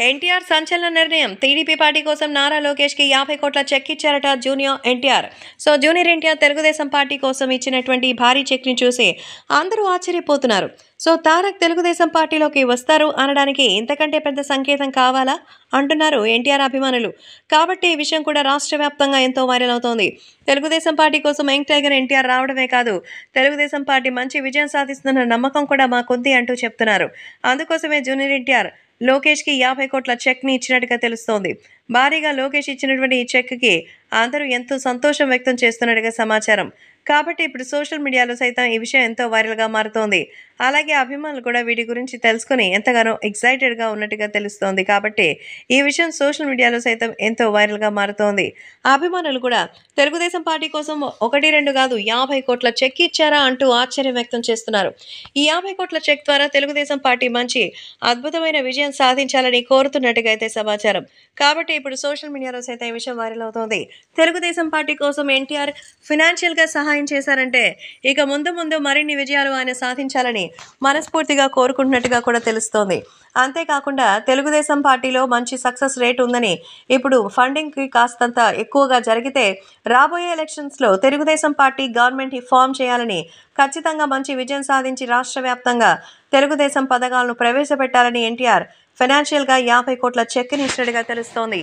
ఎన్టీఆర్ సంచలన నిర్ణయం. TDP party కోసం నారా లోకేష్కి 50 కోట్ల చెక్ ఇచ్చారట junior NTR. Junior NTR Telugu Desam party కోసం ఇచ్చినటువంటి భారీ చెక్ని చూసి అందరూ ఆశ్చర్యపోతున్నారు. తారక్ తెలుగుదేశం పార్టీలోకి వస్తారు అనడానికి ఇంతకంటే పెద్ద సంకేతం కావాలా అంటున్నారు ఎన్టీఆర్ అభిమానులు. కాబట్టి ఈ విషయం కూడా రాష్ట్ర వ్యాప్తంగా ఎంతో వైరల్ అవుతోంది. తెలుగుదేశం పార్టీ కోసం యంగ్ టైగర్ ఎన్టీఆర్ రావడమే కాదు, తెలుగుదేశం పార్టీ మంచి విజయం సాధిస్తున్న నమ్మకం కూడా మాకుంది అంటూ చెప్తున్నారు. అందుకోసమే జూనియర్ ఎన్టీఆర్ లోకేష్కి 50 కోట్ల చెక్ని ఇచ్చినట్టుగా తెలుస్తోంది. భారీగా లోకేష్ ఇచ్చినటువంటి ఈ చెక్కి అందరూ ఎంతో సంతోషం వ్యక్తం చేస్తున్నట్టుగా సమాచారం. కాబట్టి ఇప్పుడు సోషల్ మీడియాలో సైతం ఈ విషయం ఎంతో వైరల్గా మారుతోంది. అలాగే అభిమానులు కూడా వీటి గురించి తెలుసుకుని ఎంతగానో ఎక్సైటెడ్గా ఉన్నట్టుగా తెలుస్తోంది. కాబట్టి ఈ విషయం సోషల్ మీడియాలో సైతం ఎంతో వైరల్గా మారుతోంది. అభిమానులు కూడా తెలుగుదేశం పార్టీ కోసం 1-2 కాదు 50 కోట్ల చెక్ ఇచ్చారా అంటూ ఆశ్చర్యం వ్యక్తం చేస్తున్నారు. ఈ 50 కోట్ల చెక్ ద్వారా తెలుగుదేశం పార్టీ మంచి అద్భుతమైన విజయం సాధించాలని కోరుతున్నట్టుగా అయితే సమాచారం. కాబట్టి ఇప్పుడు సోషల్ మీడియాలో సైతం ఈ విషయం వైరల్ అవుతోంది. తెలుగుదేశం పార్టీ కోసం ఎన్టీఆర్ ఫినాన్షియల్గా సహాయం చేశారంటే ఇక ముందు ముందు మరిన్ని విజయాలు ఆయన సాధించాలని మనస్ఫూర్తిగా కోరుకుంటున్నట్టుగా కూడా తెలుస్తోంది. అంతేకాకుండా తెలుగుదేశం పార్టీలో మంచి సక్సెస్ రేట్ ఉందని, ఇప్పుడు ఫండింగ్కి కాస్తంత ఎక్కువగా జరిగితే రాబోయే ఎలక్షన్స్లో తెలుగుదేశం పార్టీ గవర్నమెంట్ని ఫామ్ చేయాలని, ఖచ్చితంగా మంచి విజయం సాధించి రాష్ట్ర వ్యాప్తంగా తెలుగుదేశం పథకాలను ప్రవేశపెట్టాలని ఎన్టీఆర్ ఫైనాన్షియల్గా 50 కోట్ల చెక్ని ఇచ్చినట్టుగా తెలుస్తోంది.